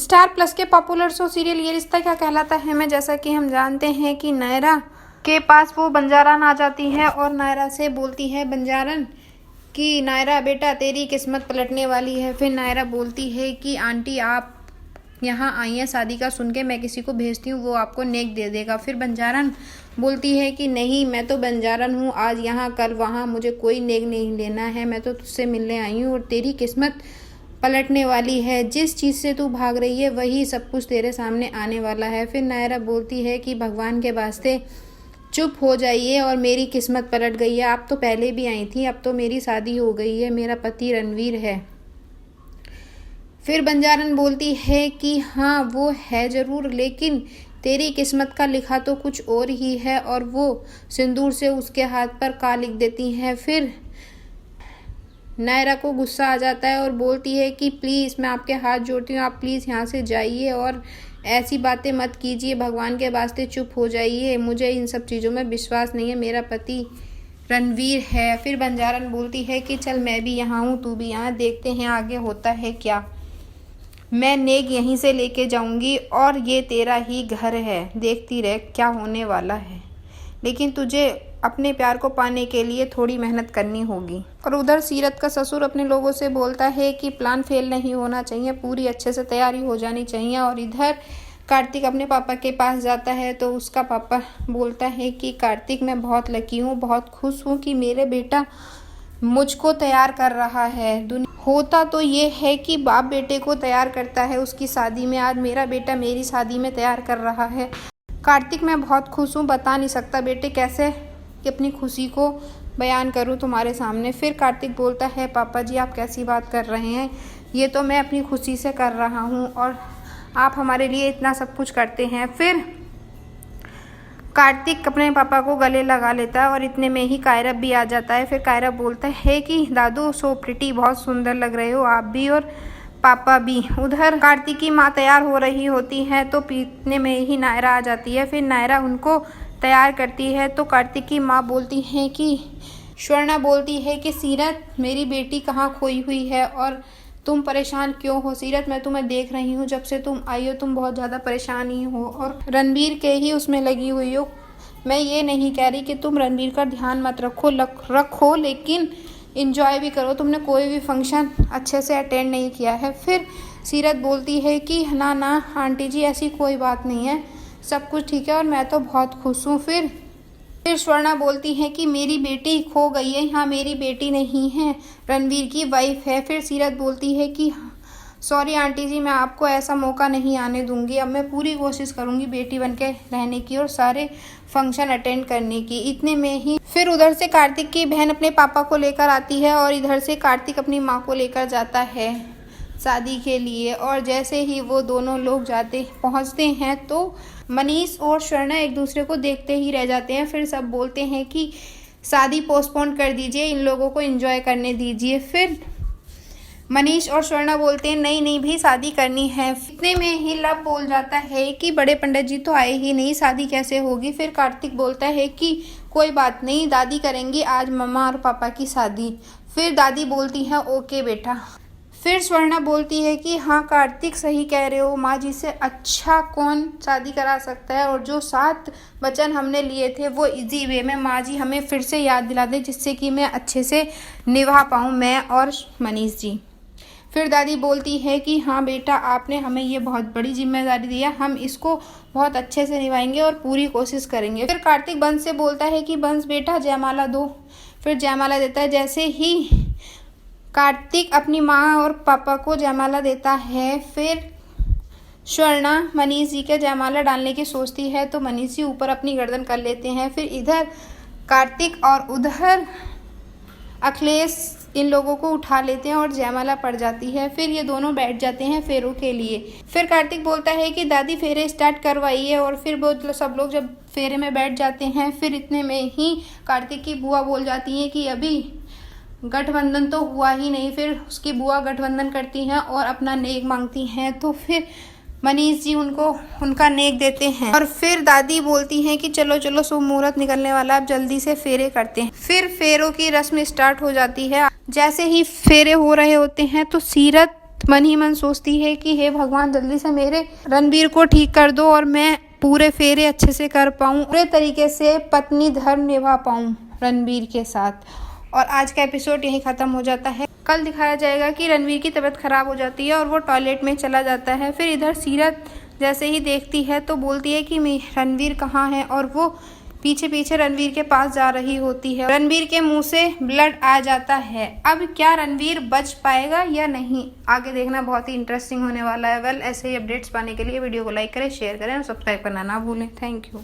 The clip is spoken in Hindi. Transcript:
स्टार प्लस के पॉपुलर शो सीरियल ये रिश्ता क्या कहलाता है में जैसा कि हम जानते हैं कि नायरा के पास वो बंजारन आ जाती है और नायरा से बोलती है बंजारन कि नायरा बेटा तेरी किस्मत पलटने वाली है। फिर नायरा बोलती है कि आंटी आप यहाँ आई हैं शादी का सुन के, मैं किसी को भेजती हूँ वो आपको नेक दे देगा। फिर बंजारन बोलती है कि नहीं मैं तो बंजारन हूँ, आज यहाँ कल वहाँ, मुझे कोई नेक नहीं लेना है, मैं तो तुझसे मिलने आई हूँ और तेरी किस्मत पलटने वाली है। जिस चीज़ से तू भाग रही है वही सब कुछ तेरे सामने आने वाला है। फिर नायरा बोलती है कि भगवान के वास्ते चुप हो जाइए और मेरी किस्मत पलट गई है, आप तो पहले भी आई थी, अब तो मेरी शादी हो गई है, मेरा पति रणवीर है। फिर बंजारन बोलती है कि हाँ वो है ज़रूर, लेकिन तेरी किस्मत का लिखा तो कुछ और ही है, और वो सिंदूर से उसके हाथ पर का लिख देती हैं। फिर नायरा को गुस्सा आ जाता है और बोलती है कि प्लीज़ मैं आपके हाथ जोड़ती हूँ, आप प्लीज़ यहाँ से जाइए और ऐसी बातें मत कीजिए, भगवान के वास्ते चुप हो जाइए, मुझे इन सब चीज़ों में विश्वास नहीं है, मेरा पति रणवीर है। फिर बंजारन बोलती है कि चल मैं भी यहाँ हूँ, तू भी यहाँ, देखते हैं आगे होता है क्या, मैं नेक यहीं से लेके जाऊंगी और ये तेरा ही घर है, देखती रह क्या होने वाला है, लेकिन तुझे अपने प्यार को पाने के लिए थोड़ी मेहनत करनी होगी। और उधर सीरत का ससुर अपने लोगों से बोलता है कि प्लान फेल नहीं होना चाहिए, पूरी अच्छे से तैयारी हो जानी चाहिए। और इधर कार्तिक अपने पापा के पास जाता है तो उसका पापा बोलता है कि कार्तिक मैं बहुत लकी हूँ, बहुत खुश हूँ कि मेरे बेटा मुझको तैयार कर रहा है। होता तो ये है कि बाप बेटे को तैयार करता है उसकी शादी में, आज मेरा बेटा मेरी शादी में तैयार कर रहा है। कार्तिक मैं बहुत खुश हूँ, बता नहीं सकता बेटे कैसे कि अपनी खुशी को बयान करूँ तुम्हारे सामने। फिर कार्तिक बोलता है पापा जी आप कैसी बात कर रहे हैं, ये तो मैं अपनी खुशी से कर रहा हूँ और आप हमारे लिए इतना सब कुछ करते हैं। फिर कार्तिक अपने पापा को गले लगा लेता है और इतने में ही कायरब भी आ जाता है। फिर कायरब बोलता है कि दादू सो प्रिटी, बहुत सुंदर लग रहे हो आप भी और पापा भी। उधर कार्तिक की माँ तैयार हो रही होती है तो इतने में ही नायरा आ जाती है। फिर नायरा उनको तैयार करती है तो कार्तिक की माँ बोलती है कि स्वर्णा बोलती है कि सीरत मेरी बेटी कहाँ खोई हुई है और तुम परेशान क्यों हो। सीरत मैं तुम्हें देख रही हूँ, जब से तुम आई हो तुम बहुत ज़्यादा परेशान ही हो और रणवीर के ही उसमें लगी हुई हो। मैं ये नहीं कह रही कि तुम रणवीर का ध्यान मत रखो, लेकिन इंजॉय भी करो, तुमने कोई भी फंक्शन अच्छे से अटेंड नहीं किया है। फिर सीरत बोलती है कि ना ना आंटी जी ऐसी कोई बात नहीं है, सब कुछ ठीक है और मैं तो बहुत खुश हूँ। फिर स्वर्णा बोलती है कि मेरी बेटी खो गई है, हाँ मेरी बेटी नहीं है, रणवीर की वाइफ है। फिर सीरत बोलती है कि सॉरी आंटी जी मैं आपको ऐसा मौका नहीं आने दूंगी, अब मैं पूरी कोशिश करूंगी बेटी बन के रहने की और सारे फंक्शन अटेंड करने की। इतने में ही फिर उधर से कार्तिक की बहन अपने पापा को लेकर आती है और इधर से कार्तिक अपनी माँ को लेकर जाता है शादी के लिए। और जैसे ही वो दोनों लोग पहुँचते हैं तो मनीष और स्वर्णा एक दूसरे को देखते ही रह जाते हैं। फिर सब बोलते हैं कि शादी पोस्टपोन कर दीजिए, इन लोगों को एंजॉय करने दीजिए। फिर मनीष और स्वर्णा बोलते हैं नहीं नहीं भाई शादी करनी है। इतने में ही लव बोल जाता है कि बड़े पंडित जी तो आए ही नहीं, शादी कैसे होगी। फिर कार्तिक बोलता है कि कोई बात नहीं, दादी करेंगी आज मम्मा और पापा की शादी। फिर दादी बोलती है ओके बेटा। फिर स्वर्णा बोलती है कि हाँ कार्तिक सही कह रहे हो, माँ जी से अच्छा कौन शादी करा सकता है, और जो 7 वचन हमने लिए थे वो इजी वे में माँ जी हमें फिर से याद दिला दे, जिससे कि मैं अच्छे से निभा पाऊँ मैं और मनीष जी। फिर दादी बोलती है कि हाँ बेटा आपने हमें ये बहुत बड़ी जिम्मेदारी दी है, हम इसको बहुत अच्छे से निभाएंगे और पूरी कोशिश करेंगे। फिर कार्तिक बंस से बोलता है कि बंस बेटा जयमाला दो। फिर जयमाला देता है। जैसे ही कार्तिक अपनी माँ और पापा को जयमाला देता है, फिर स्वर्णा मनीष जी के जयमाला डालने की सोचती है तो मनीष जी ऊपर अपनी गर्दन कर लेते हैं। फिर इधर कार्तिक और उधर अखिलेश इन लोगों को उठा लेते हैं और जयमाला पड़ जाती है। फिर ये दोनों बैठ जाते हैं फेरों के लिए। फिर कार्तिक बोलता है कि दादी फेरे स्टार्ट करवाइए, और फिर वो सब लोग जब फेरे में बैठ जाते हैं, फिर इतने में ही कार्तिक की बुआ बोल जाती है कि अभी गठबंधन तो हुआ ही नहीं। फिर उसकी बुआ गठबंधन करती हैं और अपना नेक मांगती हैं, तो फिर मनीष जी उनका नेक देते हैं। और फिर दादी बोलती हैं कि चलो चलो शुभ मुहूर्त निकलने वाला, अब जल्दी से फेरे करते हैं। फिर फेरों की रस्म स्टार्ट हो जाती है। जैसे ही फेरे हो रहे होते हैं तो सीरत मन ही मन सोचती है कि हे भगवान जल्दी से मेरे रणबीर को ठीक कर दो और मैं पूरे फेरे अच्छे से कर पाऊँ, पूरे तरीके से पत्नी धर्म निभा पाऊँ रणबीर के साथ। और आज का एपिसोड यहीं ख़त्म हो जाता है। कल दिखाया जाएगा कि रणबीर की तबीयत ख़राब हो जाती है और वो टॉयलेट में चला जाता है। फिर इधर सीरत जैसे ही देखती है तो बोलती है कि रणबीर कहाँ है, और वो पीछे पीछे रणबीर के पास जा रही होती है। रणबीर के मुंह से ब्लड आ जाता है। अब क्या रणबीर बच पाएगा या नहीं, आगे देखना बहुत ही इंटरेस्टिंग होने वाला है। ऐसे ही अपडेट्स पाने के लिए वीडियो को लाइक करें, शेयर करें और सब्सक्राइब करना ना भूलें। Thank you.